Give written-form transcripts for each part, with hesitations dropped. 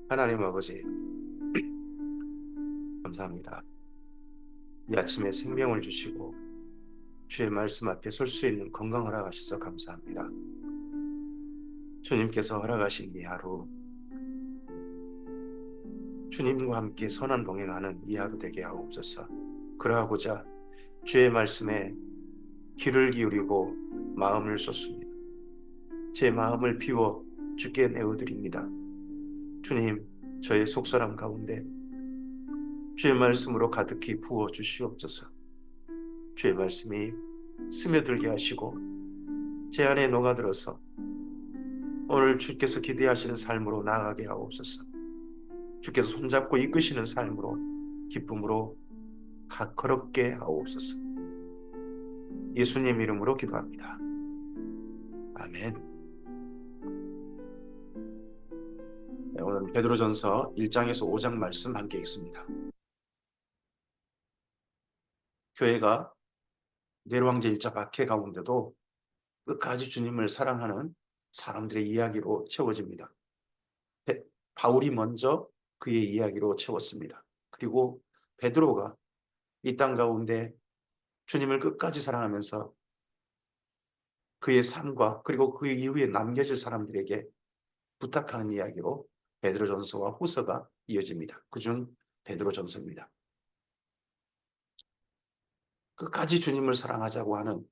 하나님 아버지, 감사합니다. 이 아침에 생명을 주시고 주의 말씀 앞에 설 수 있는 건강 허락하셔서 감사합니다. 주님께서 허락하신 이 하루, 주님과 함께 선한 동행하는 이 하루 되게 하옵소서. 그러하고자 주의 말씀에 귀를 기울이고 마음을 쏟습니다. 제 마음을 비워 주께 내어드립니다. 주님, 저의 속사람 가운데 주의 말씀으로 가득히 부어 주시옵소서. 주의 말씀이 스며들게 하시고 제 안에 녹아들어서 오늘 주께서 기대하시는 삶으로 나아가게 하옵소서. 주께서 손잡고 이끄시는 삶으로, 기쁨으로 걸었게 하옵소서. 예수님 이름으로 기도합니다. 아멘. 네, 오늘 베드로전서 1장에서 5장 말씀 함께 읽습니다. 교회가 네로왕제 일자 박해 가운데도 끝까지 주님을 사랑하는 사람들의 이야기로 채워집니다. 바울이 먼저 그의 이야기로 채웠습니다. 그리고 베드로가 이 땅 가운데 주님을 끝까지 사랑하면서 그의 삶과 그리고 그 이후에 남겨질 사람들에게 부탁하는 이야기로 베드로전서와 후서가 이어집니다. 그중 베드로전서입니다. 끝까지 주님을 사랑하자고 하는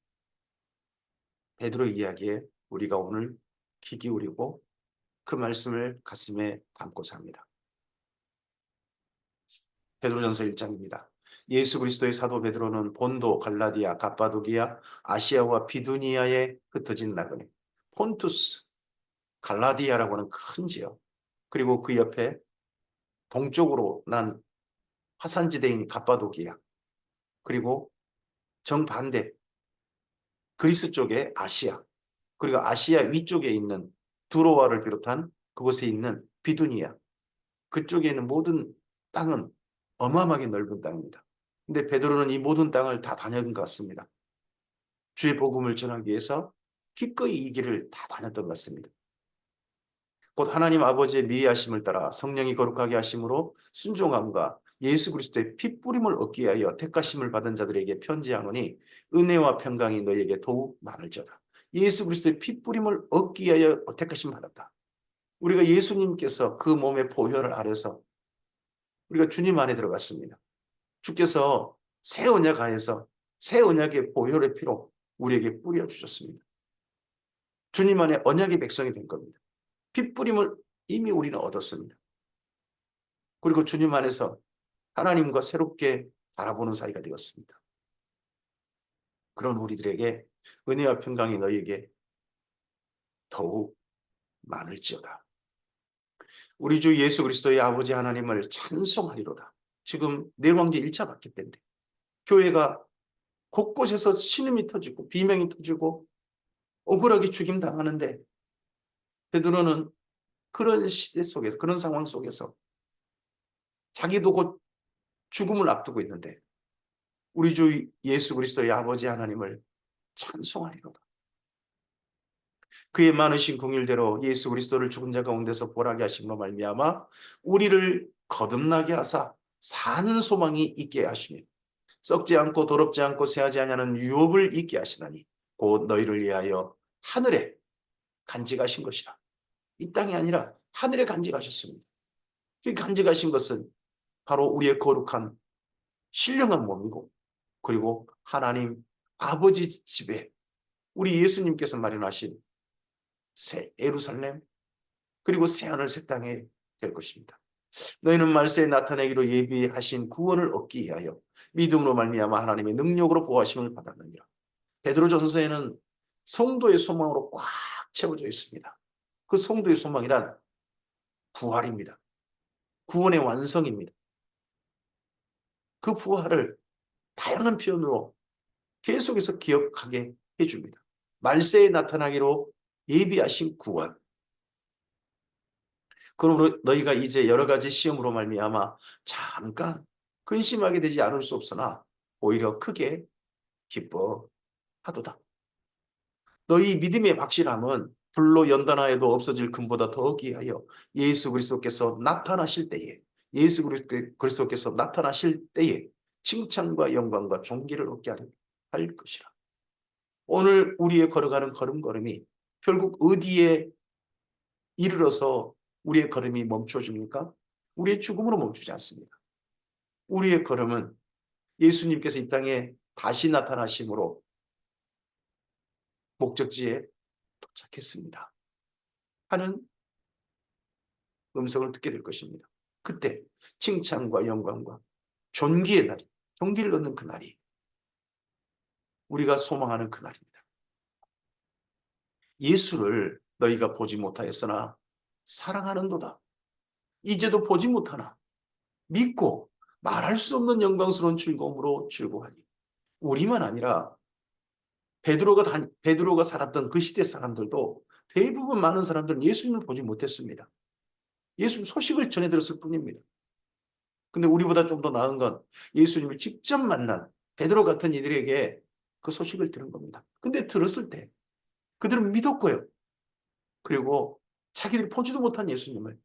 베드로의 이야기에 우리가 오늘 귀 기울이고 그 말씀을 가슴에 담고자 합니다. 베드로전서 1장입니다. 예수 그리스도의 사도 베드로는 본도, 갈라디아, 갑바도기아, 아시아와 비두니아에 흩어진 나그네, 폰투스, 갈라디아라고 하는 큰 지역, 그리고 그 옆에 동쪽으로 난 화산지대인 갑바도기아, 그리고 정반대 그리스 쪽에 아시아, 그리고 아시아 위쪽에 있는 두로와를 비롯한 그곳에 있는 비두니아, 그쪽에 있는 모든 땅은 어마어마하게 넓은 땅입니다. 근데 베드로는 이 모든 땅을 다 다녀간 것 같습니다. 주의 복음을 전하기 위해서 기꺼이 이 길을 다 다녔던 것 같습니다. 곧 하나님 아버지의 미의하심을 따라 성령이 거룩하게 하심으로 순종함과 예수 그리스도의 핏뿌림을 얻기 위하여 택하심을 받은 자들에게 편지하노니 은혜와 평강이 너희에게 더욱 많을지어다. 예수 그리스도의 핏뿌림을 얻기 위하여 택하심을 받았다. 우리가 예수님께서 그 몸의 보혈을 아래서 우리가 주님 안에 들어갔습니다. 주께서 새 언약 하에서 새 언약의 보혈의 피로 우리에게 뿌려주셨습니다. 주님 안에 언약의 백성이 된 겁니다. 핏뿌림을 이미 우리는 얻었습니다. 그리고 주님 안에서 하나님과 새롭게 바라보는 사이가 되었습니다. 그런 우리들에게 은혜와 평강이 너희에게 더욱 많을지어다. 우리 주 예수 그리스도의 아버지 하나님을 찬송하리로다. 지금 내왕제 1차 받기 때인데 교회가 곳곳에서 신음이 터지고 비명이 터지고 억울하게 죽임당하는데 베드로는 그런 시대 속에서 그런 상황 속에서 자기도 곧 죽음을 앞두고 있는데 우리 주 예수 그리스도의 아버지 하나님을 찬송하리로다. 그의 많으신 긍휼대로 예수 그리스도를 죽은 자 가운데서 보라게 하심으로 말미암아 우리를 거듭나게 하사 사는 소망이 있게 하시며 썩지 않고 더럽지 않고 새하지 아니하는 유업을 있게 하시다니 곧 너희를 위하여 하늘에 간직하신 것이라. 이 땅이 아니라 하늘에 간직하셨습니다. 그 간직하신 것은 바로 우리의 거룩한 신령한 몸이고 그리고 하나님 아버지 집에 우리 예수님께서 마련하신 새 예루살렘 그리고 새하늘 새 땅에 될 것입니다. 너희는 말세에 나타내기로 예비하신 구원을 얻기 위하여 믿음으로 말미암아 하나님의 능력으로 보호하심을 받았느니라. 베드로전서에는 성도의 소망으로 꽉 채워져 있습니다. 그 성도의 소망이란 부활입니다. 구원의 완성입니다. 그 부활을 다양한 표현으로 계속해서 기억하게 해줍니다. 말세에 나타나기로 예비하신 구원. 그러므로 너희가 이제 여러 가지 시험으로 말미암아 잠깐 근심하게 되지 않을 수 없으나 오히려 크게 기뻐하도다. 너희 믿음의 확실함은 불로 연단하여도 없어질 금보다 더 귀하여 예수 그리스도께서 나타나실 때에 예수 그리스도께서 나타나실 때에 칭찬과 영광과 존귀를 얻게 할 것이라. 오늘 우리의 걸어가는 걸음걸음이 결국 어디에 이르러서 우리의 걸음이 멈춰집니까? 우리의 죽음으로 멈추지 않습니다. 우리의 걸음은 예수님께서 이 땅에 다시 나타나심으로 목적지에 도착했습니다 하는 음성을 듣게 될 것입니다. 그때 칭찬과 영광과 존귀의 날이, 존귀를 얻는 그 날이 우리가 소망하는 그 날입니다. 예수를 너희가 보지 못하였으나 사랑하는도다. 이제도 보지 못하나 믿고 말할 수 없는 영광스러운 즐거움으로 즐거워하니. 우리만 아니라 베드로가 살았던 그 시대 사람들도 대부분 많은 사람들은 예수님을 보지 못했습니다. 예수님 소식을 전해 들었을 뿐입니다. 근데 우리보다 좀 더 나은 건 예수님을 직접 만난 베드로 같은 이들에게 그 소식을 들은 겁니다. 근데 들었을 때 그들은 믿었고요. 그리고 자기들이 보지도 못한 예수님을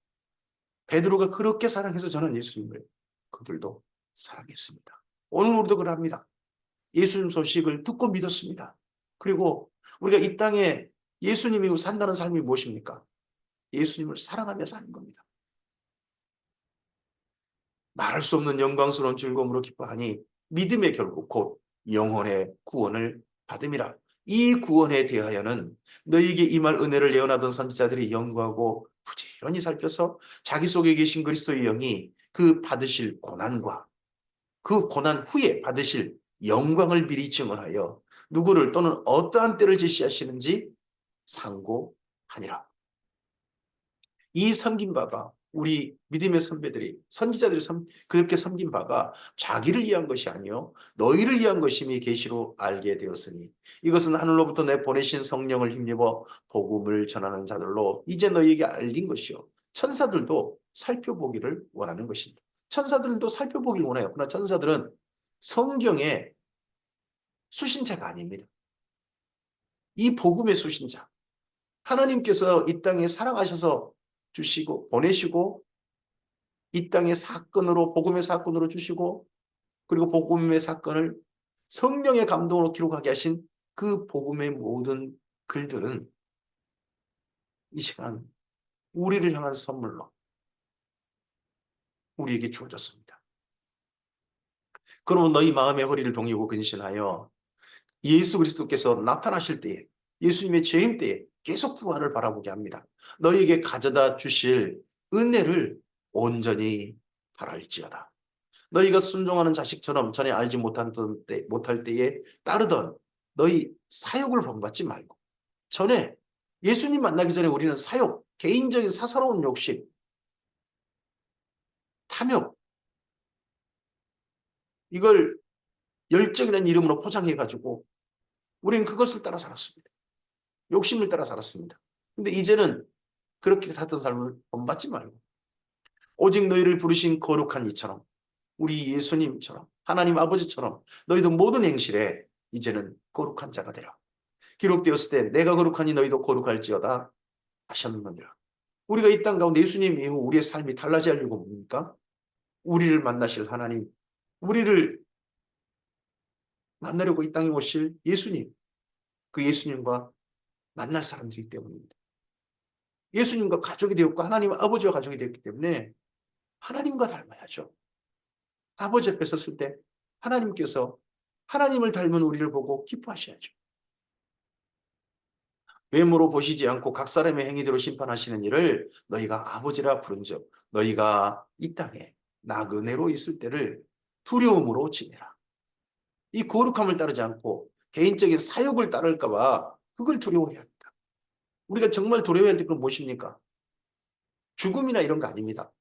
베드로가 그렇게 사랑해서 전한 예수님을 그들도 사랑했습니다. 오늘 우리도 그럽니다. 예수님 소식을 듣고 믿었습니다. 그리고 우리가 이 땅에 예수님이 산다는 삶이 무엇입니까? 예수님을 사랑하며 사는 겁니다. 말할 수 없는 영광스러운 즐거움으로 기뻐하니 믿음의 결국 곧 영혼의 구원을 받음이라. 이 구원에 대하여는 너희에게 임할 은혜를 예언하던 선지자들이 연구하고 부지런히 살펴서 자기 속에 계신 그리스도의 영이 그 받으실 고난과 그 고난 후에 받으실 영광을 미리 증언하여 누구를 또는 어떠한 때를 제시하시는지 상고하니라. 이 섬긴 바가 우리 믿음의 선배들이 선지자들이 그렇게 섬긴 바가 자기를 위한 것이 아니요 너희를 위한 것임이 계시로 알게 되었으니 이것은 하늘로부터 내 보내신 성령을 힘입어 복음을 전하는 자들로 이제 너희에게 알린 것이요 천사들도 살펴보기를 원하는 것이다. 천사들도 살펴보기를 원해요. 그러나 천사들은 성경의 수신자가 아닙니다. 이 복음의 수신자 하나님께서 이 땅에 사랑하셔서 주시고 보내시고 이 땅의 사건으로 복음의 사건으로 주시고 그리고 복음의 사건을 성령의 감동으로 기록하게 하신 그 복음의 모든 글들은 이 시간 우리를 향한 선물로 우리에게 주어졌습니다. 그러면 너희 마음의 허리를 동이고 근신하여 예수 그리스도께서 나타나실 때에 예수님의 재림 때에 계속 부활을 바라보게 합니다. 너희에게 가져다 주실 은혜를 온전히 바랄지어다. 너희가 순종하는 자식처럼 전에 알지 못할 때에 따르던 너희 사욕을 본받지 말고 전에 예수님 만나기 전에 우리는 사욕, 개인적인 사사로운 욕심, 탐욕 이걸 열정이라는 이름으로 포장해가지고 우리는 그것을 따라 살았습니다. 욕심을 따라 살았습니다. 근데 이제는 그렇게 살던 삶을 본받지 말고 오직 너희를 부르신 거룩한 이처럼 우리 예수님처럼 하나님 아버지처럼 너희도 모든 행실에 이제는 거룩한 자가 되라. 기록되었을 때 내가 거룩하니 너희도 거룩할지어다 하셨느니라. 우리가 이 땅 가운데 예수님 이후 우리의 삶이 달라질 이유가 뭡니까? 우리를 만나실 하나님, 우리를 만나려고 이 땅에 오실 예수님, 그 예수님과 만날 사람들이기 때문입니다. 예수님과 가족이 되었고 하나님 아버지와 가족이 되었기 때문에 하나님과 닮아야죠. 아버지 앞에 섰을 때 하나님께서 하나님을 닮은 우리를 보고 기뻐하셔야죠. 외모로 보시지 않고 각 사람의 행위대로 심판하시는 이를 너희가 아버지라 부른즉 너희가 이 땅에 나그네로 있을 때를 두려움으로 지내라. 이 거룩함을 따르지 않고 개인적인 사욕을 따를까 봐 그걸 두려워해야 합니다. 우리가 정말 두려워해야 될 건 무엇입니까? 죽음이나 이런 거 아닙니다.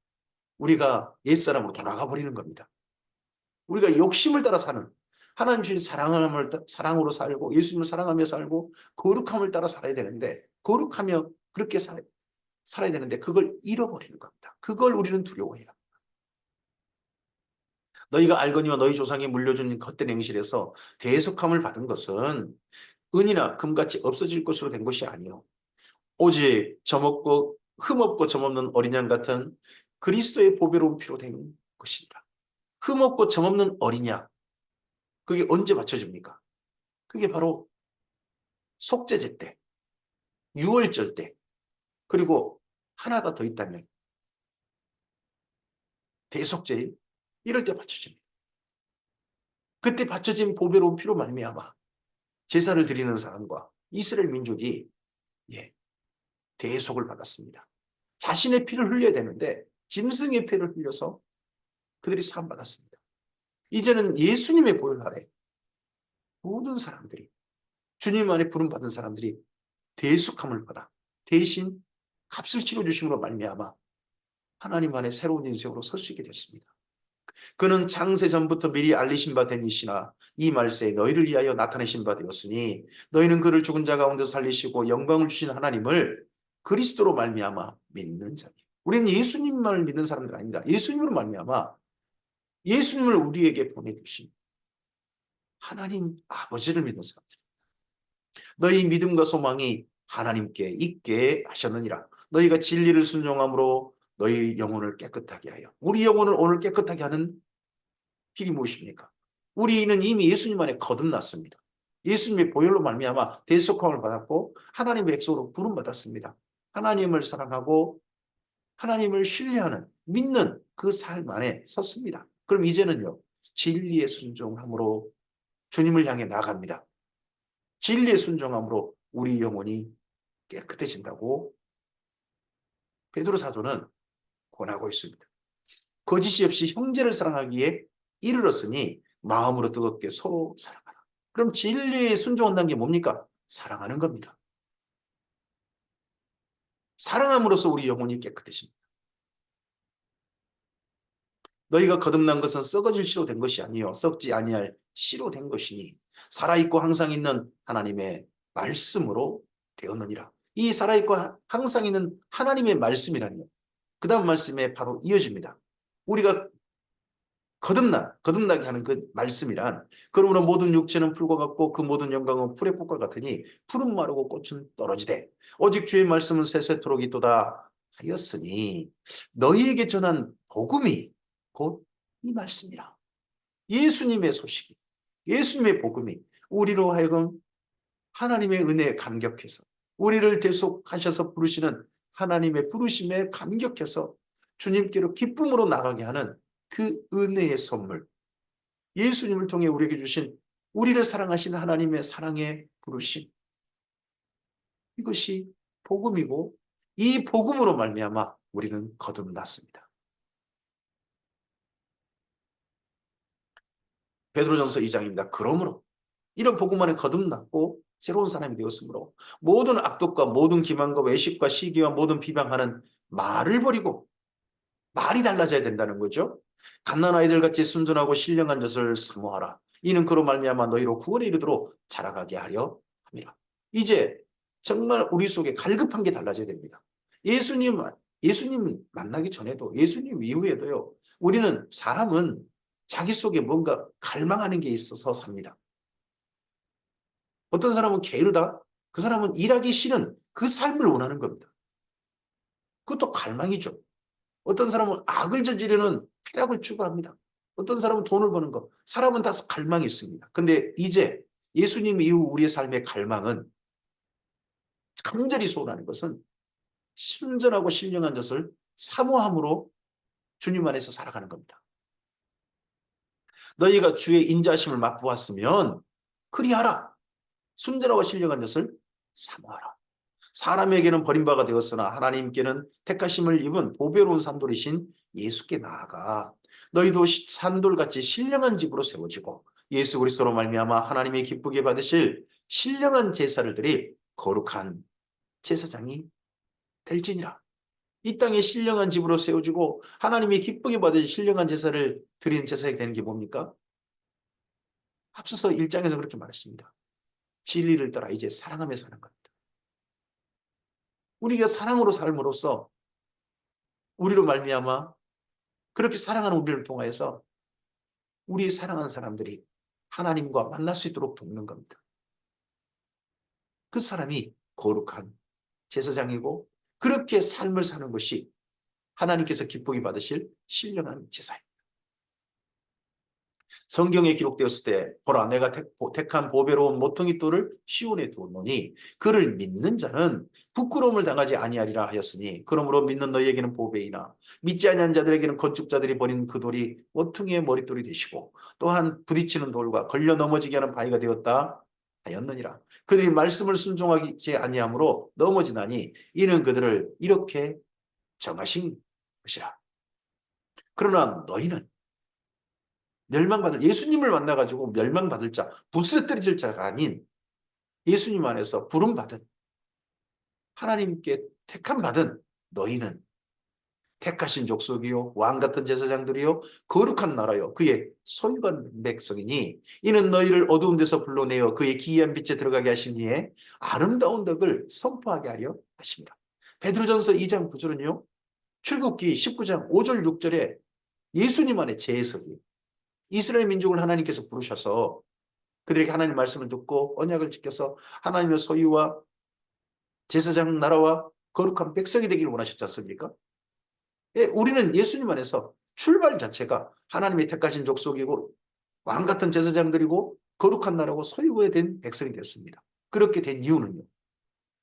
우리가 옛사람으로 돌아가 버리는 겁니다. 우리가 욕심을 따라 사는 하나님 주신 사랑으로 살고 예수님을 사랑하며 살고 거룩함을 따라 살아야 되는데 거룩하며 그렇게 살아야 되는데 그걸 잃어버리는 겁니다. 그걸 우리는 두려워해요. 너희가 알거니와 너희 조상이 물려준 헛된 행실에서 대속함을 받은 것은 은이나 금같이 없어질 것으로 된 것이 아니요 오직 점없고 흠없고 점없는 어린 양 같은 그리스도의 보배로운 피로 된 것이니라. 흠없고 점없는 어린 양, 그게 언제 맞춰집니까? 그게 바로 속죄제 때, 유월절 때, 그리고 하나가 더 있다면 대속죄일 이럴 때 맞춰집니다. 그때 바쳐진 보배로운 피로 말미암아 제사를 드리는 사람과 이스라엘 민족이 예, 대속을 받았습니다. 자신의 피를 흘려야 되는데 짐승의 피를 흘려서 그들이 사함받았습니다. 이제는 예수님의 보혈 아래 모든 사람들이 주님 안에 부름받은 사람들이 대속함을 받아 대신 값을 치러주심으로 말미암아 하나님 안에 새로운 인생으로 설 수 있게 됐습니다. 그는 창세전부터 미리 알리신 바 된 이시나 이 말세에 너희를 위하여 나타내신 바 되었으니 너희는 그를 죽은 자 가운데 살리시고 영광을 주신 하나님을 그리스도로 말미암아 믿는 자니. 우리는 예수님만을 믿는 사람들 아닙니다. 예수님으로 말미암아 예수님을 우리에게 보내주신 하나님 아버지를 믿는 사람들. 너희 믿음과 소망이 하나님께 있게 하셨느니라. 너희가 진리를 순종함으로 너희 영혼을 깨끗하게 하여. 우리 영혼을 오늘 깨끗하게 하는 길이 무엇입니까? 우리는 이미 예수님 안에 거듭났습니다. 예수님의 보혈로 말미암아 대속함을 받았고 하나님의 백성으로 부름받았습니다. 하나님을 사랑하고 하나님을 신뢰하는 믿는 그 삶 안에 섰습니다. 그럼 이제는요. 진리에 순종함으로 주님을 향해 나갑니다. 진리에 순종함으로 우리 영혼이 깨끗해진다고 베드로 사도는 권하고 있습니다. 거짓이 없이 형제를 사랑하기에 이르렀으니 마음으로 뜨겁게 서로 사랑하라. 그럼 진리에 순종한다는 게 뭡니까? 사랑하는 겁니다. 사랑함으로써 우리 영혼이 깨끗해집니다. 너희가 거듭난 것은 썩어질 씨로 된 것이 아니요 썩지 아니할 씨로 된 것이니 살아있고 항상 있는 하나님의 말씀으로 되었느니라. 이 살아있고 항상 있는 하나님의 말씀이라니요. 그 다음 말씀에 바로 이어집니다. 우리가 거듭나게 하는 그 말씀이란 그러므로 모든 육체는 풀과 같고 그 모든 영광은 풀의 꽃과 같으니 풀은 마르고 꽃은 떨어지되 오직 주의 말씀은 세세토록 있도다 하였으니 너희에게 전한 복음이 곧 이 말씀이라. 예수님의 소식이 예수님의 복음이 우리로 하여금 하나님의 은혜에 감격해서 우리를 대속하셔서 부르시는 하나님의 부르심에 감격해서 주님께로 기쁨으로 나가게 하는 그 은혜의 선물, 예수님을 통해 우리에게 주신 우리를 사랑하신 하나님의 사랑의 부르심, 이것이 복음이고 이 복음으로 말미암아 우리는 거듭났습니다. 베드로전서 2장입니다. 그러므로 이런 복음 안에 거듭났고 새로운 사람이 되었으므로 모든 악독과 모든 기만과 외식과 시기와 모든 비방하는 말을 버리고 말이 달라져야 된다는 거죠. 갓난아이들 같이 순전하고 신령한 젖을 사모하라. 이는 그로 말미암아 너희로 구원에 이르도록 자라가게 하려 함이라. 이제 정말 우리 속에 갈급한 게 달라져야 됩니다. 예수님 만나기 전에도 예수님 이후에도요. 우리는 사람은 자기 속에 뭔가 갈망하는 게 있어서 삽니다. 어떤 사람은 게으르다. 그 사람은 일하기 싫은 그 삶을 원하는 겁니다. 그것도 갈망이죠. 어떤 사람은 악을 저지르는 쾌락을 추구합니다. 어떤 사람은 돈을 버는 것. 사람은 다 갈망이 있습니다. 근데 이제 예수님 이후 우리의 삶의 갈망은 간절히 소원하는 것은 순전하고 신령한 것을 사모함으로 주님 안에서 살아가는 겁니다. 너희가 주의 인자심을 맛보았으면 그리하라. 순전하고 신령한 것을 사모하라. 사람에게는 버림바가 되었으나 하나님께는 택하심을 입은 보배로운 산돌이신 예수께 나아가 너희도 산돌같이 신령한 집으로 세워지고 예수 그리스도로 말미암아 하나님이 기쁘게 받으실 신령한 제사를 드릴 거룩한 제사장이 될지니라. 이 땅에 신령한 집으로 세워지고 하나님이 기쁘게 받으실 신령한 제사를 드리는 제사가 되는 게 뭡니까? 앞서서 1장에서 그렇게 말했습니다. 진리를 따라 이제 사랑하며 사는 겁니다. 우리가 사랑으로 삶으로써 우리로 말미암아 그렇게 사랑하는 우리를 통하여서 우리 사랑하는 사람들이 하나님과 만날 수 있도록 돕는 겁니다. 그 사람이 거룩한 제사장이고 그렇게 삶을 사는 것이 하나님께서 기쁘게 받으실 신령한 제사입니다. 성경에 기록되었을 때 보라 내가 택한 보배로운 모퉁이 돌을 시온에 두었노니 그를 믿는 자는 부끄러움을 당하지 아니하리라 하였으니 그러므로 믿는 너희에게는 보배이나 믿지 아니한 자들에게는 건축자들이 버린 그 돌이 모퉁이의 머릿돌이 되시고 또한 부딪히는 돌과 걸려 넘어지게 하는 바위가 되었다 하였느니라. 그들이 말씀을 순종하지 아니하므로 넘어지나니 이는 그들을 이렇게 정하신 것이라. 그러나 너희는 멸망받을 예수님을 만나가지고 멸망받을 자, 부스러뜨릴 자가 아닌 예수님 안에서 부름받은 하나님께 택함 받은 너희는 택하신 족속이요 왕 같은 제사장들이요 거룩한 나라요 그의 소유한 백성이니 이는 너희를 어두운 데서 불러내어 그의 기이한 빛에 들어가게 하신 이에 아름다운 덕을 선포하게 하려 하십니다. 베드로전서 2장 9절은요 출애굽기 19장 5절 6절에 예수님 안에 재해석이에요. 이스라엘 민족을 하나님께서 부르셔서 그들에게 하나님의 말씀을 듣고 언약을 지켜서 하나님의 소유와 제사장 나라와 거룩한 백성이 되기를 원하셨지 않습니까? 예, 우리는 예수님 안에서 출발 자체가 하나님의 택하신 족속이고 왕 같은 제사장들이고 거룩한 나라고 소유에 된 백성이 되었습니다. 그렇게 된 이유는요.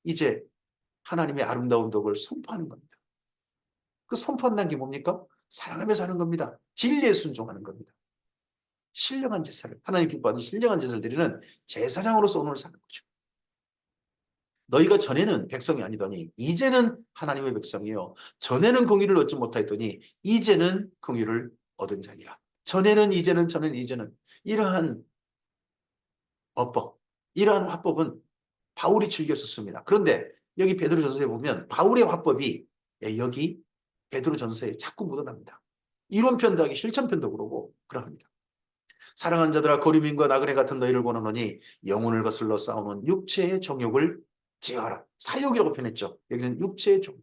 이제 하나님의 아름다운 덕을 선포하는 겁니다. 그 선포한다는 게 뭡니까? 사랑하며 사는 겁니다. 진리에 순종하는 겁니다. 신령한 제사를 하나님 기뻐하는 신령한 제사를 드리는 제사장으로서 오늘 사는 거죠. 너희가 전에는 백성이 아니더니 이제는 하나님의 백성이요 전에는 공의를 얻지 못하였더니 이제는 공의를 얻은 자니라. 전에는 이제는 이러한 어법 이러한 화법은 바울이 즐겨 썼습니다. 그런데 여기 베드로전서에 보면 바울의 화법이 여기 베드로전서에 자꾸 묻어납니다. 이론편 더하기 실천편도 그러고 그러합니다. 사랑하는 자들아 거류민과 나그네 같은 너희를 권하노니 영혼을 거슬러 싸우는 육체의 정욕을 제어하라. 사욕이라고 표현했죠. 여기는 육체의 정욕.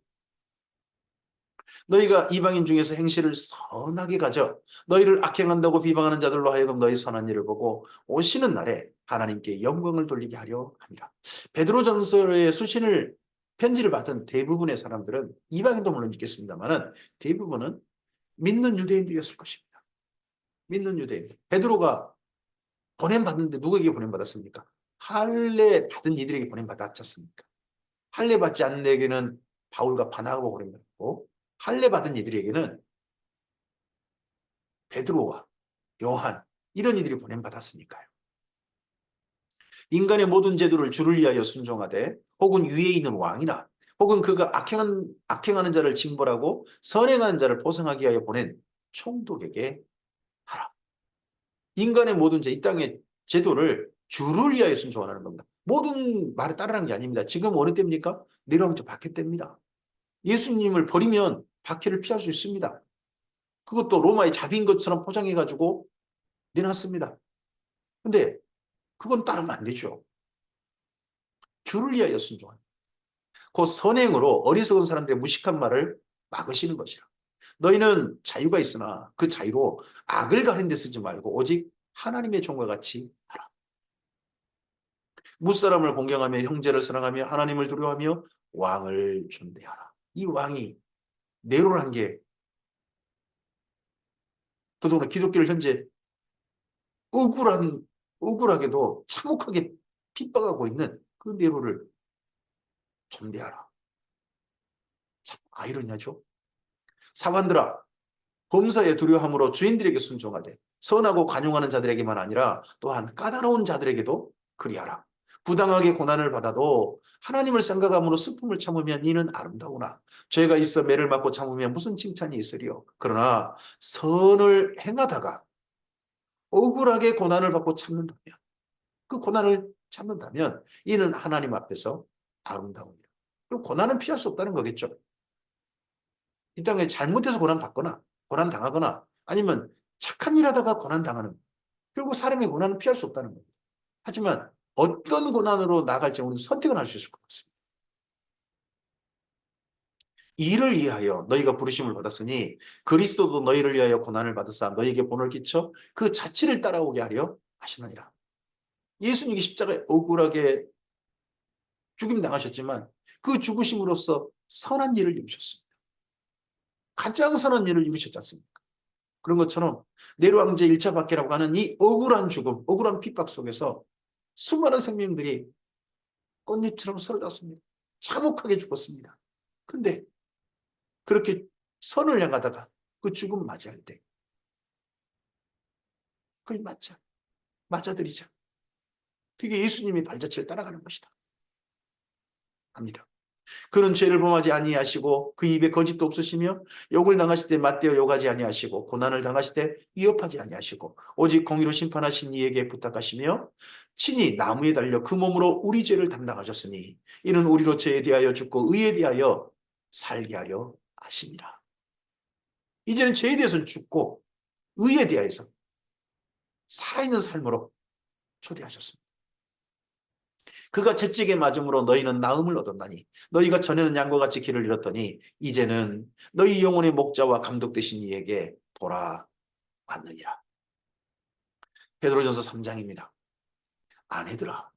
너희가 이방인 중에서 행실을 선하게 가져 너희를 악행한다고 비방하는 자들로 하여금 너희 선한 일을 보고 오시는 날에 하나님께 영광을 돌리게 하려 합니다. 베드로전서의 수신을 편지를 받은 대부분의 사람들은 이방인도 물론 있겠습니다만 대부분은 믿는 유대인들이었을 것입니다. 믿는 유대인들. 베드로가 보냄받는데 누구에게 보냄받았습니까? 할례 받은 이들에게 보냄받았지 않습니까? 할례 받지 않는 에게는 바울과 바나바가 보냄받았고 할례 받은 이들에게는 베드로와 요한 이런 이들이 보냄받았으니까요. 인간의 모든 제도를 주를 위하여 순종하되 혹은 위에 있는 왕이나 혹은 그가 악행하는 자를 징벌하고 선행하는 자를 보상하기 위하여 보낸 총독에게 하라. 인간의 모든 이 땅의 제도를 주를 위하여 순종하는 겁니다. 모든 말에 따르는 게 아닙니다. 지금 어느 때입니까? 내려오면 박해 때입니다. 예수님을 버리면 박해를 피할 수 있습니다. 그것도 로마의 자비인 것처럼 포장해가지고 내놨습니다. 근데 그건 따르면 안 되죠. 주를 위하여 순종하는 그 선행으로 어리석은 사람들의 무식한 말을 막으시는 것이라. 너희는 자유가 있으나 그 자유로 악을 가린 데 쓰지 말고 오직 하나님의 종과 같이 하라. 무사람을 공경하며 형제를 사랑하며 하나님을 두려워하며 왕을 존대하라. 이 왕이 네로를 한 게 그동안 기독교를 현재 억울하게도 참혹하게 핍박하고 있는 그 네로를 존대하라. 참 아이러니하죠. 사관들아 범사에 두려워함으로 주인들에게 순종하되 선하고 관용하는 자들에게만 아니라 또한 까다로운 자들에게도 그리하라. 부당하게 고난을 받아도 하나님을 생각함으로 슬픔을 참으면 이는 아름다우나 죄가 있어 매를 맞고 참으면 무슨 칭찬이 있으리요. 그러나 선을 행하다가 억울하게 고난을 받고 참는다면 그 고난을 참는다면 이는 하나님 앞에서 아름다우니라. 그럼 고난은 피할 수 없다는 거겠죠. 이 땅에 잘못해서 고난 받거나 고난 당하거나 아니면 착한 일 하다가 고난 당하는 결국 사람의 고난은 피할 수 없다는 겁니다. 하지만 어떤 고난으로 나갈지 우리는 선택을 할 수 있을 것 같습니다. 이를 위하여 너희가 부르심을 받았으니 그리스도도 너희를 위하여 고난을 받으사 너희에게 본을 끼쳐 그 자취를 따라오게 하려 하시느니라. 예수님이 십자가에 억울하게 죽임 당하셨지만 그 죽으심으로써 선한 일을 이루셨습니다. 가장 선한 일을 이루셨지 않습니까? 그런 것처럼 네로 황제 1차 박해라고 하는 이 억울한 죽음, 억울한 핍박 속에서 수많은 생명들이 꽃잎처럼 쓰러졌습니다. 참혹하게 죽었습니다. 근데 그렇게 선을 향하다가 그 죽음 맞이할 때 그게 맞자. 맞아들이자. 그게 예수님의 발자취를 따라가는 것이다. 합니다. 그는 죄를 범하지 아니하시고 그 입에 거짓도 없으시며 욕을 당하실 때 맞대어 욕하지 아니하시고 고난을 당하실 때 위협하지 아니하시고 오직 공의로 심판하신 이에게 부탁하시며 친히 나무에 달려 그 몸으로 우리 죄를 담당하셨으니 이는 우리로 죄에 대하여 죽고 의에 대하여 살게 하려 하심이라. 이제는 죄에 대해서는 죽고 의에 대하여서 살아있는 삶으로 초대하셨습니다. 그가 채찍에 맞음으로 너희는 나음을 얻었나니 너희가 전에는 양과 같이 길을 잃었더니 이제는 너희 영혼의 목자와 감독 되신 이에게 돌아왔느니라. 베드로전서 3장입니다. 아내들아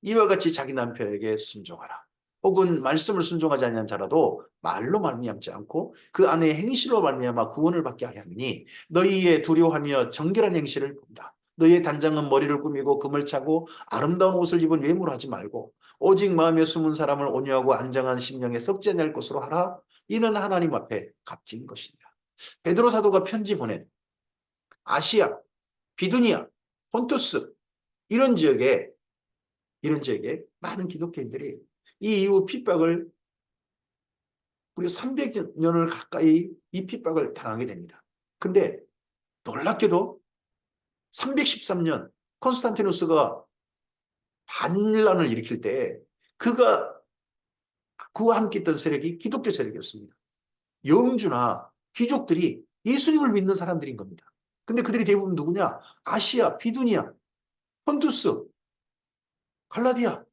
이와 같이 자기 남편에게 순종하라. 혹은 말씀을 순종하지 아니한 자라도 말로 말미암지 않고 그 아내의 행실로 말미암아 구원을 받게 하려 함이니 너희의 두려워하며 정결한 행실을 본다. 너희의 단장은 머리를 꾸미고 금을 차고 아름다운 옷을 입은 외모로 하지 말고 오직 마음에 숨은 사람을 온유하고 안정한 심령에 썩지 아니할 것으로 하라. 이는 하나님 앞에 값진 것이니라. 베드로 사도가 편지 보낸 아시아, 비두니아, 폰투스 이런 지역에 많은 기독교인들이 이 이후 핍박을 우리가 300년을 가까이 이 핍박을 당하게 됩니다. 근데 놀랍게도 313년 콘스탄티누스가 반란을 일으킬 때 그가 그와 함께 있던 세력이 기독교 세력이었습니다. 영주나 귀족들이 예수님을 믿는 사람들인 겁니다. 근데 그들이 대부분 누구냐? 아시아, 비두니아, 폰투스, 갈라디아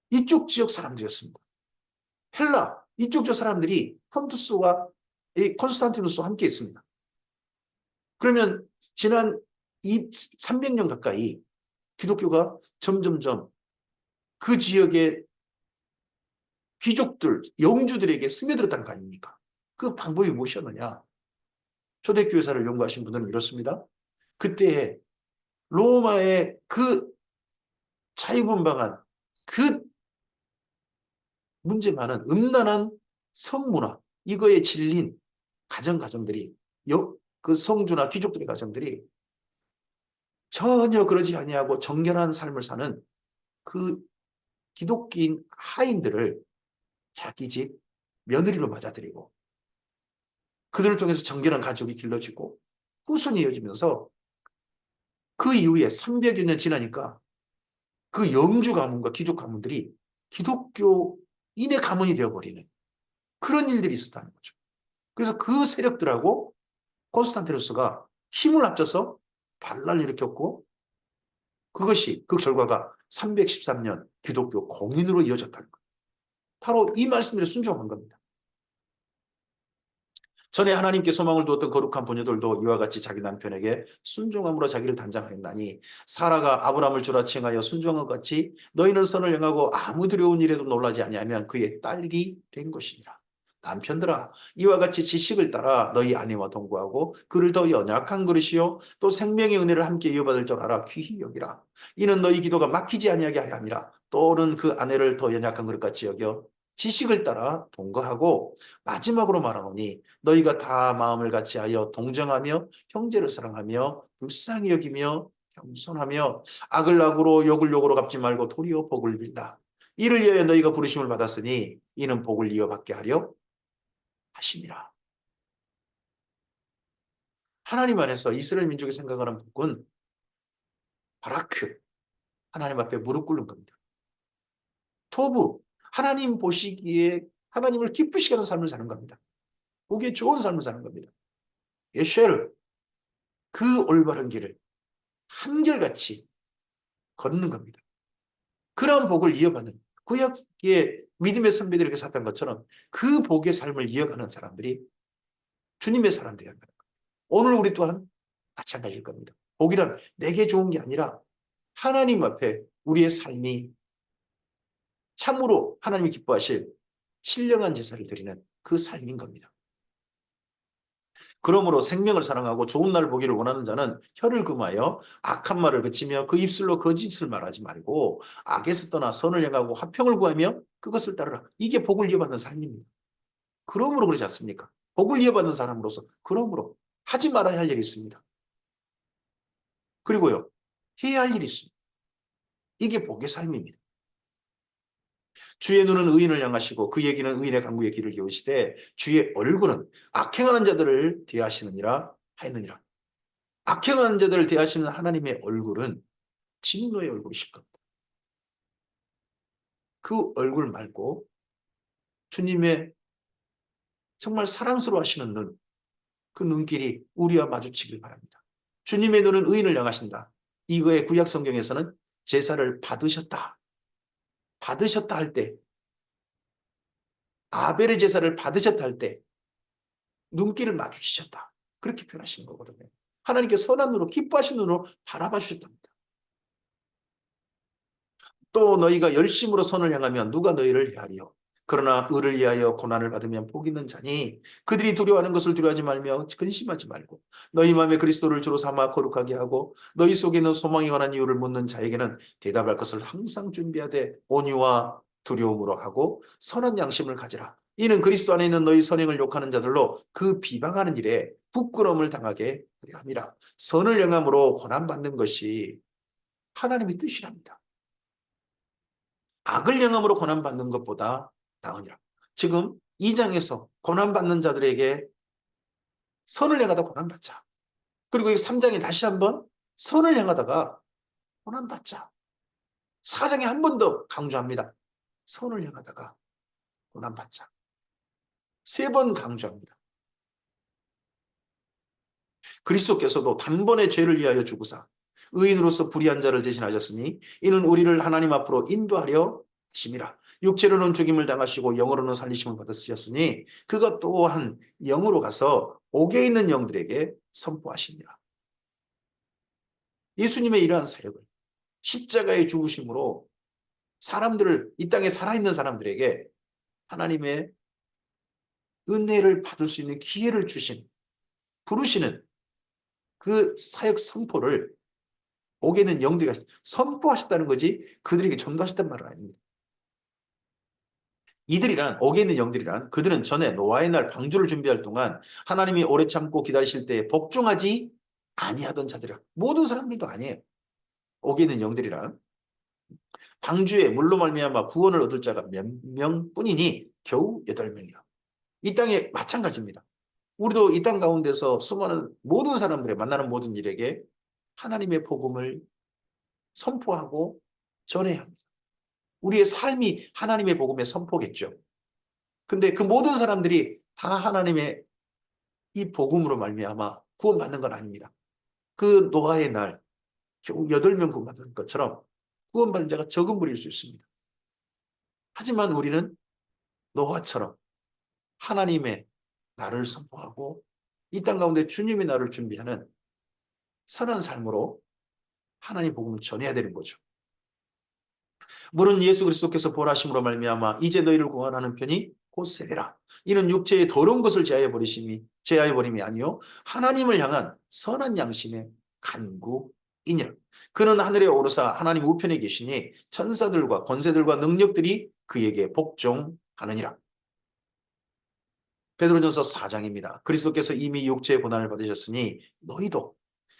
이쪽 지역 사람들이었습니다. 헬라 이쪽 저 사람들이 폰투스와 이 콘스탄티누스와 함께 있습니다. 그러면 지난 300년 가까이 기독교가 점점점 그 지역의 귀족들, 영주들에게 스며들었다는 거 아닙니까? 그 방법이 무엇이었느냐? 초대교회사를 연구하신 분들은 이렇습니다. 그때 로마의 그 자유분방한 그 문제 많은 음란한 성문화 이거에 질린 가정들이 그 성주나 귀족들의 가정들이 전혀 그러지 아니하고 정결한 삶을 사는 그 기독교인 하인들을 자기 집 며느리로 맞아들이고 그들을 통해서 정결한 가족이 길러지고 후손이 이어지면서 그 이후에 300여 년 지나니까 그 영주 가문과 귀족 가문들이 기독교인의 가문이 되어버리는 그런 일들이 있었다는 거죠. 그래서 그 세력들하고 콘스탄티누스가 힘을 합쳐서 반란을 일으켰고 그것이 그 결과가 313년 기독교 공인으로 이어졌다는 거예요. 바로 이 말씀들에 순종한 겁니다. 전에 하나님께 소망을 두었던 거룩한 부녀들도 이와 같이 자기 남편에게 순종함으로 자기를 단장하였나니 사라가 아브라함을 주라 칭하여 순종한 것 같이 너희는 선을 행하고 아무 두려운 일에도 놀라지 아니하면 그의 딸이 된 것이니라. 남편들아 이와 같이 지식을 따라 너희 아내와 동거하고 그를 더 연약한 그릇이요 또 생명의 은혜를 함께 이어받을 줄 알아 귀히 여기라. 이는 너희 기도가 막히지 아니하게 하려 함이라. 또는 그 아내를 더 연약한 그릇같이 여겨 지식을 따라 동거하고 마지막으로 말하노니 너희가 다 마음을 같이하여 동정하며 형제를 사랑하며 불쌍히 여기며 겸손하며 악을 악으로 욕을 욕으로 갚지 말고 도리어 복을 빌라. 이를 위하여 너희가 부르심을 받았으니 이는 복을 이어받게 하려 하심이라. 하나님 안에서 이스라엘 민족이 생각하는 복은 바라크, 하나님 앞에 무릎 꿇는 겁니다. 토부, 하나님 보시기에 하나님을 기쁘시게 하는 삶을 사는 겁니다. 보기에 좋은 삶을 사는 겁니다. 예쉐르, 그 올바른 길을 한결같이 걷는 겁니다. 그런 복을 이어받는 구약의 믿음의 선배들에게 살았던 것처럼 그 복의 삶을 이어가는 사람들이 주님의 사람들이 한다는 거예요. 오늘 우리 또한 마찬가지일 겁니다. 복이란 내게 좋은 게 아니라 하나님 앞에 우리의 삶이 참으로 하나님이 기뻐하실 신령한 제사를 드리는 그 삶인 겁니다. 그러므로 생명을 사랑하고 좋은 날 보기를 원하는 자는 혀를 금하여 악한 말을 그치며 그 입술로 거짓을 말하지 말고 악에서 떠나 선을 행하고 화평을 구하며 그것을 따르라. 이게 복을 이어받는 삶입니다. 그러므로 그러지 않습니까? 복을 이어받는 사람으로서 그러므로 하지 말아야 할 일이 있습니다. 그리고요, 해야 할 일이 있습니다. 이게 복의 삶입니다. 주의 눈은 의인을 향하시고 그 얘기는 의인의 간구에 귀를 기울이시되 주의 얼굴은 악행하는 자들을 대하시느니라 하였느니라. 악행하는 자들을 대하시는 하나님의 얼굴은 진노의 얼굴이실 겁니다. 그 얼굴 말고 주님의 정말 사랑스러워 하시는 눈, 그 눈길이 우리와 마주치길 바랍니다. 주님의 눈은 의인을 향하신다. 이거의 구약 성경에서는 제사를 받으셨다 할 때, 아벨의 제사를 받으셨다 할 때 눈길을 마주치셨다. 그렇게 표현하시는 거거든요. 하나님께 선한 눈으로 기뻐하시는 눈으로 바라봐 주셨답니다. 또 너희가 열심으로 선을 향하면 누가 너희를 해하리요. 그러나 의를 위하여 고난을 받으면 복 있는 자니 그들이 두려워하는 것을 두려워하지 말며 근심하지 말고 너희 마음에 그리스도를 주로 삼아 거룩하게 하고 너희 속에 있는 소망이 관한 이유를 묻는 자에게는 대답할 것을 항상 준비하되 온유와 두려움으로 하고 선한 양심을 가지라. 이는 그리스도 안에 있는 너희 선행을 욕하는 자들로 그 비방하는 일에 부끄러움을 당하게 하려 함이라. 선을 행함으로 고난받는 것이 하나님의 뜻이랍니다. 악을 행함으로 고난받는 것보다 나으니라. 지금 2장에서 고난받는 자들에게 선을 행하다 고난받자. 그리고 3장에 다시 한번 선을 행하다가 고난받자. 4장에 한 번 더 강조합니다. 선을 행하다가 고난받자. 3번 강조합니다. 그리스도께서도 단번에 죄를 위하여 죽으사 의인으로서 불의한 자를 대신하셨으니 이는 우리를 하나님 앞으로 인도하려 하심이라. 육체로는 죽임을 당하시고 영으로는 살리심을 받으셨으니 그것 또한 영으로 가서 옥에 있는 영들에게 선포하시니라. 예수님의 이러한 사역을 십자가의 죽으심으로 사람들을 이 땅에 살아있는 사람들에게 하나님의 은혜를 받을 수 있는 기회를 부르시는 그 사역 선포를 옥에 있는 영들이 선포하셨다는 거지 그들에게 전도하셨단 말은 아닙니다. 이들이란 옥에 있는 영들이란 그들은 전에 노아의 날 방주를 준비할 동안 하나님이 오래 참고 기다리실 때에 복종하지 아니하던 자들이라. 모든 사람들도 아니에요. 옥에 있는 영들이란 방주에 물로 말미암아 구원을 얻을 자가 몇 명뿐이니 겨우 8명이라. 이 땅에 마찬가지입니다. 우리도 이 땅 가운데서 수많은 모든 사람들의 만나는 모든 일에게 하나님의 복음을 선포하고 전해야 합니다. 우리의 삶이 하나님의 복음의 선포겠죠. 근데 그 모든 사람들이 다 하나님의 이 복음으로 말미암아 구원받는 건 아닙니다. 그 노아의 날 겨우 8명 구원받은 것처럼 구원받은 자가 적은 무리일 수 있습니다. 하지만 우리는 노아처럼 하나님의 나를 선포하고 이 땅 가운데 주님의 나를 준비하는 선한 삶으로 하나님 복음을 전해야 되는 거죠. 물은 예수 그리스도께서 벌하심으로 말미암아 이제 너희를 구원하는 편이 곧 세례라. 이는 육체의 더러운 것을 제하여 버림이 아니요 하나님을 향한 선한 양심의 간구이니라. 그는 하늘에 오르사 하나님 우편에 계시니 천사들과 권세들과 능력들이 그에게 복종하느니라. 베드로전서 4장입니다. 그리스도께서 이미 육체의 고난을 받으셨으니 너희도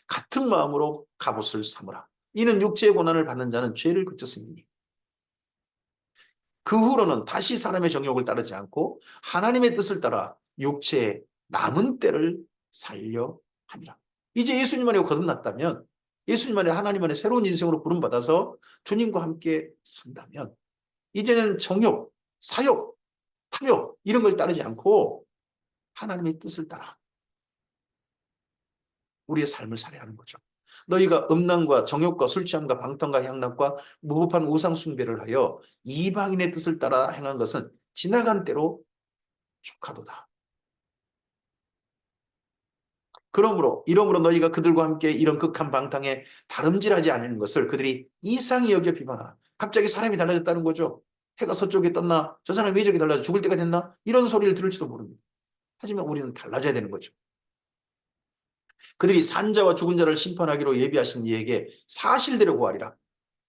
같은 마음으로 갑옷을 삼으라. 이는 육체의 고난을 받는 자는 죄를 그쳤으니 그 후로는 다시 사람의 정욕을 따르지 않고 하나님의 뜻을 따라 육체의 남은 때를 살려 하니라. 이제 예수님 안에 거듭났다면 예수님 안에 하나님 안에 새로운 인생으로 부름받아서 주님과 함께 산다면 이제는 정욕, 사욕, 탐욕 이런 걸 따르지 않고 하나님의 뜻을 따라 우리의 삶을 살아야 하는 거죠. 너희가 음란과 정욕과 술취함과 방탕과 향락과 무법한 우상 숭배를 하여 이방인의 뜻을 따라 행한 것은 지나간 때로 족하도다. 이러므로 너희가 그들과 함께 이런 극한 방탕에 다름질하지 않는 것을 그들이 이상히 여겨 비방하라. 갑자기 사람이 달라졌다는 거죠. 해가 서쪽에 떴나? 저 사람이 왜 저렇게 달라져? 죽을 때가 됐나? 이런 소리를 들을지도 모릅니다. 하지만 우리는 달라져야 되는 거죠. 그들이 산자와 죽은 자를 심판하기로 예비하신 이에게 사실대로 구하리라.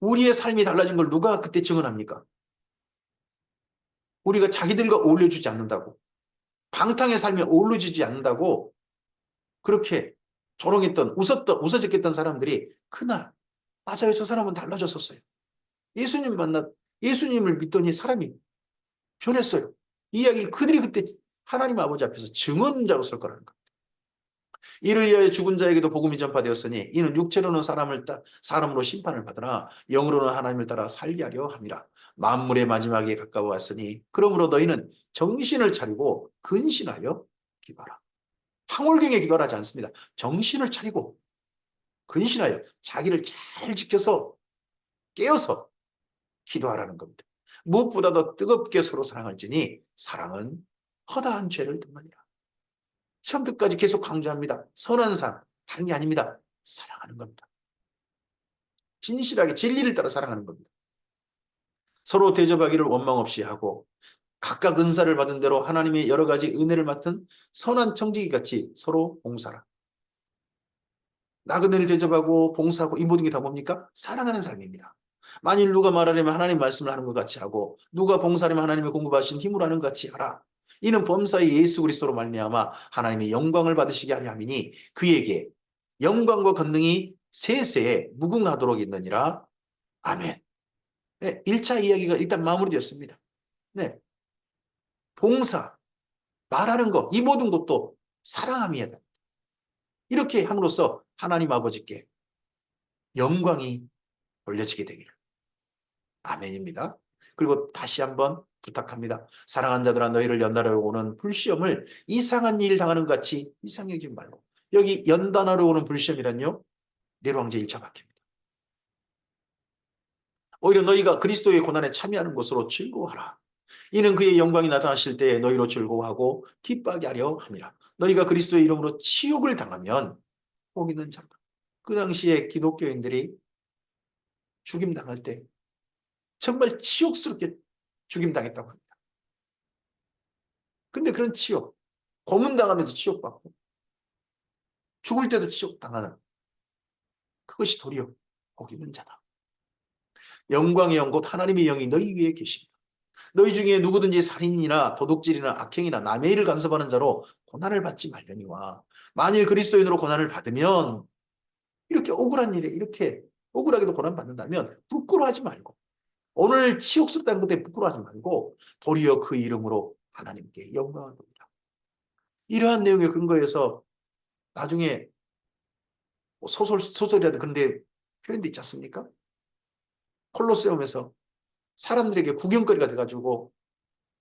우리의 삶이 달라진 걸 누가 그때 증언합니까? 우리가 자기들과 어울려주지 않는다고, 방탕의 삶에 어울려주지 않는다고 그렇게 조롱했던, 웃어졌겠던 사람들이 그날, 맞아요, 저 사람은 달라졌었어요. 예수님 예수님을 믿더니 사람이 변했어요. 이 이야기를 그들이 그때 하나님 아버지 앞에서 증언자로 설 거라는 거예요. 이를 위하여 죽은 자에게도 복음이 전파되었으니 이는 육체로는 사람으로 심판을 받으나 영으로는 하나님을 따라 살게 하려 함이라. 만물의 마지막에 가까워 왔으니 그러므로 너희는 정신을 차리고 근신하여 기도하라. 황홀경에 기도하지 않습니다. 정신을 차리고 근신하여 자기를 잘 지켜서 깨어서 기도하라는 겁니다. 무엇보다도 뜨겁게 서로 사랑할지니 사랑은 허다한 죄를 덮느니라. 처음부터까지 계속 강조합니다. 선한 삶, 다른 게 아닙니다. 사랑하는 겁니다. 진실하게 진리를 따라 사랑하는 겁니다. 서로 대접하기를 원망 없이 하고 각각 은사를 받은 대로 하나님의 여러 가지 은혜를 맡은 선한 청지기 같이 서로 봉사라. 나그네를 대접하고 봉사하고 이 모든 게 다 뭡니까? 사랑하는 삶입니다. 만일 누가 말하려면 하나님 말씀을 하는 것 같이 하고 누가 봉사하려면 하나님의 공급하신 힘으로 하는 것 같이 하라. 이는 범사의 예수 그리스도로 말미암아 하나님의 영광을 받으시게 하려 함이니 그에게 영광과 권능이 세세에 무궁하도록 있느니라. 아멘. 네, 1차 이야기가 일단 마무리되었습니다. 네, 봉사, 말하는 것, 이 모든 것도 사랑함이야. 이렇게 함으로써 하나님 아버지께 영광이 돌려지게 되기를. 아멘입니다. 그리고 다시 한번 부탁합니다. 사랑하는 자들아 너희를 연단하러 오는 불시험을 이상한 일 당하는 것 같이 이상히 여기지 말고, 여기 연단하러 오는 불시험이란요, 내로왕제 1차 박해입니다. 오히려 너희가 그리스도의 고난에 참여하는 것으로 즐거워하라. 이는 그의 영광이 나타나실 때에 너희로 즐거워하고 기뻐하게 하려 함이라. 너희가 그리스도의 이름으로 치욕을 당하면 복 있는 자다. 그 당시에 기독교인들이 죽임당할 때 정말 치욕스럽게 죽임당했다고 합니다. 근데 그런 치욕, 고문당하면서 치욕받고 죽을 때도 치욕당하는 그것이 도리어 복 있는 자다. 영광의 영 곧 하나님의 영이 너희 위에 계십니다. 너희 중에 누구든지 살인이나 도둑질이나 악행이나 남의 일을 간섭하는 자로 고난을 받지 말려니와 만일 그리스도인으로 고난을 받으면, 이렇게 억울한 일에 이렇게 억울하게도 고난 받는다면 부끄러워하지 말고, 오늘 치욕스럽다는 것에 부끄러워하지 말고 도리어 그 이름으로 하나님께 영광을 돌리라. 이러한 내용에 근거해서 나중에 소설이라도 그런 데 표현돼 있지 않습니까? 콜로세움에서 사람들에게 구경거리가 돼가지고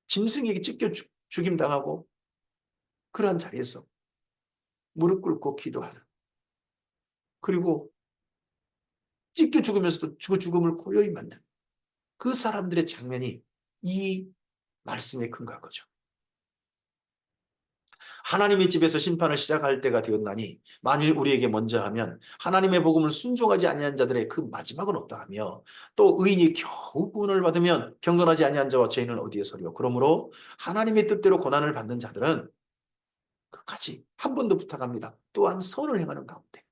짐승에게 찢겨 죽임당하고 그러한 자리에서 무릎 꿇고 기도하는, 그리고 찢겨 죽으면서도 그 죽음을 고요히 만든 그 사람들의 장면이 이 말씀에 근거한 거죠. 하나님의 집에서 심판을 시작할 때가 되었나니 만일 우리에게 먼저 하면 하나님의 복음을 순종하지 아니한 자들의 그 마지막은 어떠하며 또 의인이 겨우 구원을 받으면 경건하지 아니한 자와 죄인은 어디에 서리요. 그러므로 하나님의 뜻대로 고난을 받는 자들은 끝까지 한 번 더 부탁합니다. 또한 선을 행하는 가운데.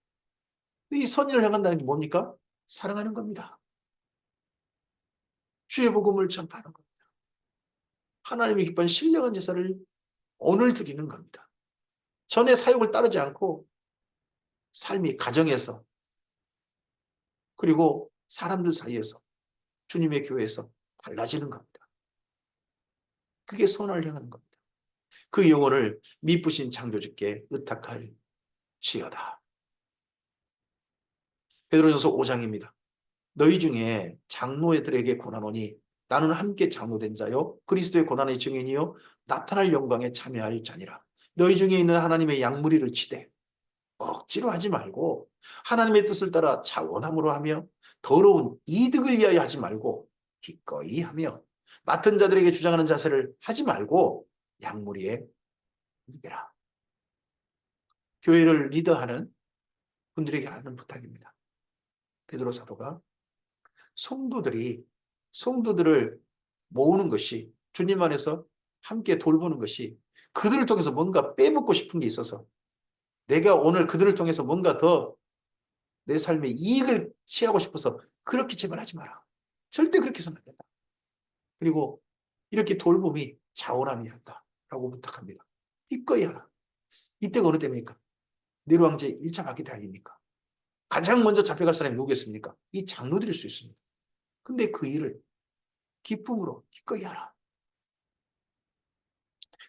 이 선을 행한다는 게 뭡니까? 사랑하는 겁니다. 주의 복음을 전파하는 겁니다. 하나님이 기뻐하는 신령한 제사를 오늘 드리는 겁니다. 전의 사역을 따르지 않고 삶이 가정에서 그리고 사람들 사이에서 주님의 교회에서 달라지는 겁니다. 그게 선을 향하는 겁니다. 그 영혼을 미쁘신 창조주께 의탁할지어다. 베드로전서 5장입니다. 너희 중에 장로들에게 고난오니 나는 함께 장로된 자요 그리스도의 고난의 증인이요 나타날 영광에 참여할 자니라. 너희 중에 있는 하나님의 양무리를 치되 억지로 하지 말고 하나님의 뜻을 따라 자원함으로 하며 더러운 이득을 위하여 하지 말고 기꺼이 하며 맡은 자들에게 주장하는 자세를 하지 말고 양무리에 이겨라. 교회를 리더하는 분들에게 하는 부탁입니다. 베드로 사도가 성도들을 모으는 것이, 주님 안에서 함께 돌보는 것이, 그들을 통해서 뭔가 빼먹고 싶은 게 있어서 내가 오늘 그들을 통해서 뭔가 더 내 삶에 이익을 취하고 싶어서 그렇게 제발 하지 마라. 절대 그렇게 해서는 안 된다. 그리고 이렇게 돌봄이 자원함이 한다라고 부탁합니다. 기꺼이 하라. 이때가 어느 때입니까? 네로 황제 1차 바퀴 때 아닙니까? 가장 먼저 잡혀갈 사람이 누구겠습니까? 이 장로들일 수 있습니다. 근데 그 일을 기쁨으로 기꺼이 하라.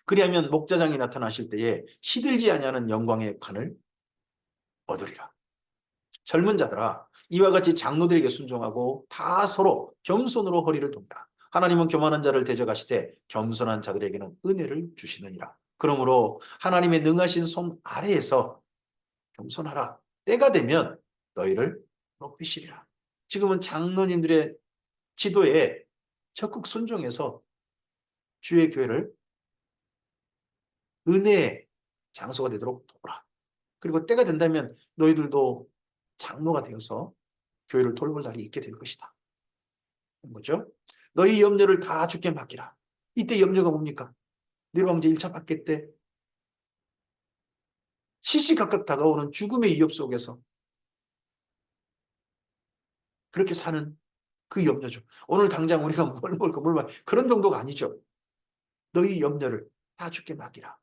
그리하면 목자장이 나타나실 때에 시들지 아니하는 영광의 관을 얻으리라. 젊은 자들아, 이와 같이 장로들에게 순종하고 다 서로 겸손으로 허리를 돕니다. 하나님은 교만한 자를 대적하시되 겸손한 자들에게는 은혜를 주시느니라. 그러므로 하나님의 능하신 손 아래에서 겸손하라. 때가 되면 너희를 높이시리라. 지금은 장로님들의 지도에 적극 순종해서 주의 교회를 은혜의 장소가 되도록 도우라. 그리고 때가 된다면 너희들도 장로가 되어서 교회를 돌볼 날이 있게 될 것이다. 뭐죠? 너희 염려를 다 주께 맡기라. 이때 염려가 뭡니까? 네로 황제 1차 박해 때 시시각각 다가오는 죽음의 위협 속에서 그렇게 사는 그 염려죠. 오늘 당장 우리가 뭘 먹을까 뭘 먹을까 그런 정도가 아니죠. 너희 염려를 다 주께 맡기라.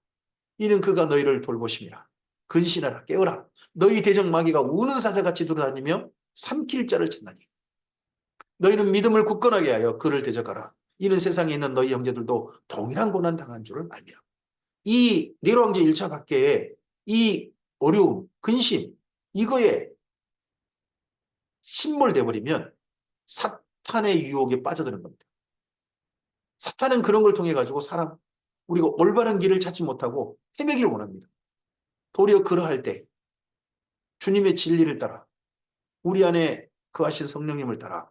이는 그가 너희를 돌보심이라. 근신하라 깨어라. 너희 대적 마귀가 우는 사자같이 돌아다니며 삼킬 자를 찾나니 너희는 믿음을 굳건하게 하여 그를 대적하라. 이는 세상에 있는 너희 형제들도 동일한 고난 당한 줄을 알미라. 이 네로 황제 1차 박해에 이 어려움, 근심 이거에 침몰돼 버리면 사탄의 유혹에 빠져드는 겁니다. 사탄은 그런 걸 통해 가지고 우리가 올바른 길을 찾지 못하고 헤매기를 원합니다. 도리어 그러할 때 주님의 진리를 따라 우리 안에 거하신 성령님을 따라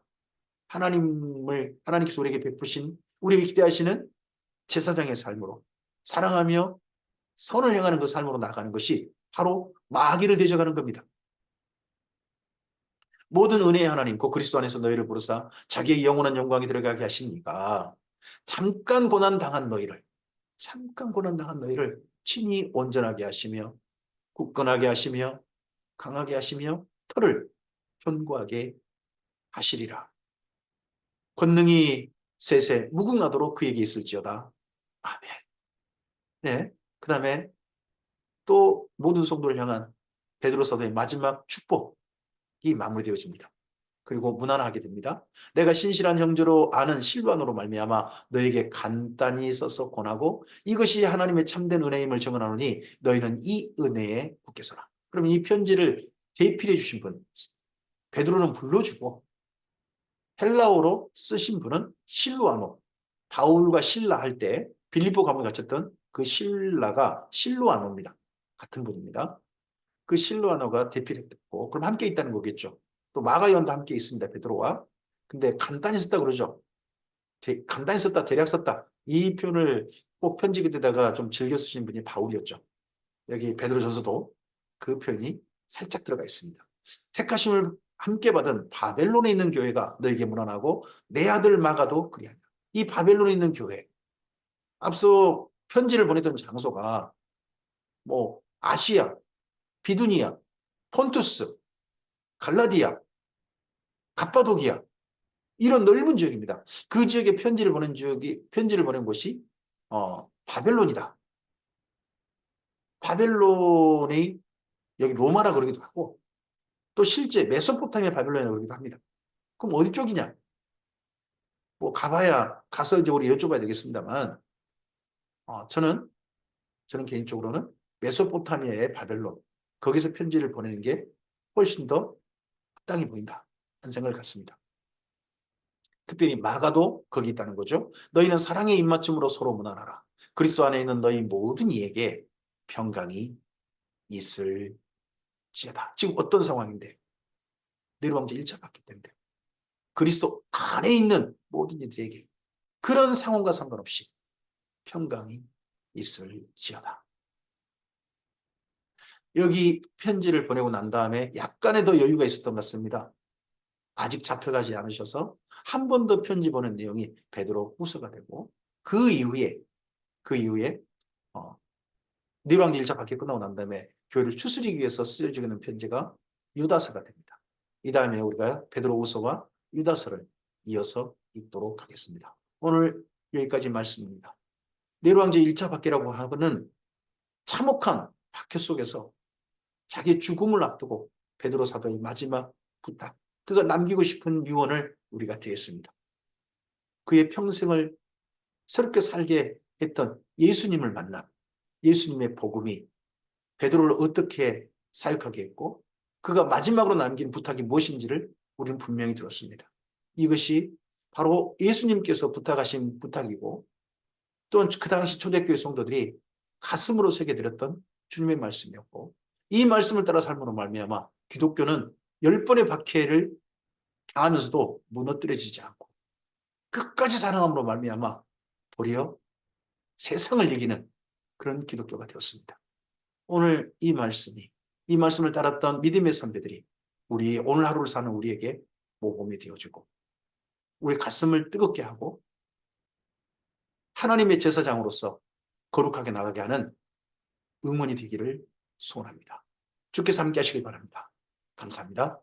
하나님께서 우리에게 베푸신 우리에게 기대하시는 제사장의 삶으로 사랑하며 선을 행하는 그 삶으로 나가는 것이 바로 마귀를 대적하는 겁니다. 모든 은혜의 하나님 곧 그리스도 안에서 너희를 부르사 자기의 영원한 영광이 들어가게 하시니까 잠깐 고난 당한 너희를 친히 온전하게 하시며 굳건하게 하시며 강하게 하시며 털을 견고하게 하시리라. 권능이 세세 무궁하도록 그에게 있을지어다. 아멘. 네. 그 다음에 또 모든 성도를 향한 베드로 사도의 마지막 축복이 마무리되어집니다. 그리고 문안하게 됩니다. 내가 신실한 형제로 아는 실반으로 말미암아 너에게 간단히 써서 권하고 이것이 하나님의 참된 은혜임을 증언하노니 너희는 이 은혜에 굳게 서라. 그럼 이 편지를 대필해 주신 분 베드로는 불러주고 헬라어로 쓰신 분은 실루아노. 바울과 실라 할 때 빌립보 감옥에 갇혔던 그 실라가 실루아노입니다. 같은 분입니다. 그 실루아노가 대필했고 그럼 함께 있다는 거겠죠. 또 마가요한도 함께 있습니다. 베드로와. 근데 간단히 썼다 그러죠. 간단히 썼다, 대략 썼다. 이 표현을 꼭 편지 그때다가 좀 즐겨 쓰신 분이 바울이었죠. 여기 베드로전서도 그 표현이 살짝 들어가 있습니다. 택하심을 함께 받은 바벨론에 있는 교회가 너에게 문안하고 내 아들 마가도 그리하냐. 이 바벨론에 있는 교회. 앞서 편지를 보내던 장소가 뭐 아시아, 비두니아, 폰투스, 갈라디아, 갑바도기아 이런 넓은 지역입니다. 그 지역에 편지를 보낸 곳이 바벨론이다. 바벨론이 여기 로마라 그러기도 하고 또 실제 메소포타미아 바벨론이라고 그러기도 합니다. 그럼 어디 쪽이냐? 뭐 가봐야 가서 이제 우리 여쭤봐야 되겠습니다만 저는 개인적으로는 메소포타미아의 바벨론 거기서 편지를 보내는 게 훨씬 더 합당해 보인다 하는 생각을 갖습니다. 특별히 마가도 거기 있다는 거죠. 너희는 사랑의 입맞춤으로 서로 문안하라. 그리스도 안에 있는 너희 모든 이에게 평강이 있을지어다. 지금 어떤 상황인데? 네로 황제 1차 받기 때문에 그리스도 안에 있는 모든 이들에게 그런 상황과 상관없이 평강이 있을지어다. 여기 편지를 보내고 난 다음에 약간의 더 여유가 있었던 것 같습니다. 아직 잡혀가지 않으셔서 한 번 더 편지 보낸 내용이 베드로후서가 되고 그 이후에 네로왕조 1차 박해 끝나고 난 다음에 교회를 추스리기 위해서 쓰여지는 편지가 유다서가 됩니다. 이 다음에 우리가 베드로후서와 유다서를 이어서 읽도록 하겠습니다. 오늘 여기까지 말씀입니다. 네로왕조 1차 박해라고 하는 참혹한 박해 속에서 자기의 죽음을 앞두고 베드로 사도의 마지막 부탁, 그가 남기고 싶은 유언을 우리가 드렸습니다. 그의 평생을 새롭게 살게 했던 예수님을 만나 예수님의 복음이 베드로를 어떻게 사역하게 했고 그가 마지막으로 남긴 부탁이 무엇인지를 우리는 분명히 들었습니다. 이것이 바로 예수님께서 부탁하신 부탁이고 또한 그 당시 초대교회 성도들이 가슴으로 새겨드렸던 주님의 말씀이었고 이 말씀을 따라 삶으로 말미암아 기독교는 10번의 박해를 당하면서도 무너뜨려지지 않고 끝까지 사랑함으로 말미암아 도리어 세상을 이기는 그런 기독교가 되었습니다. 오늘 이 말씀을 따랐던 믿음의 선배들이 우리 오늘 하루를 사는 우리에게 모범이 되어주고 우리 가슴을 뜨겁게 하고 하나님의 제사장으로서 거룩하게 나가게 하는 응원이 되기를 소원합니다. 주께서 함께 하시길 바랍니다. 감사합니다.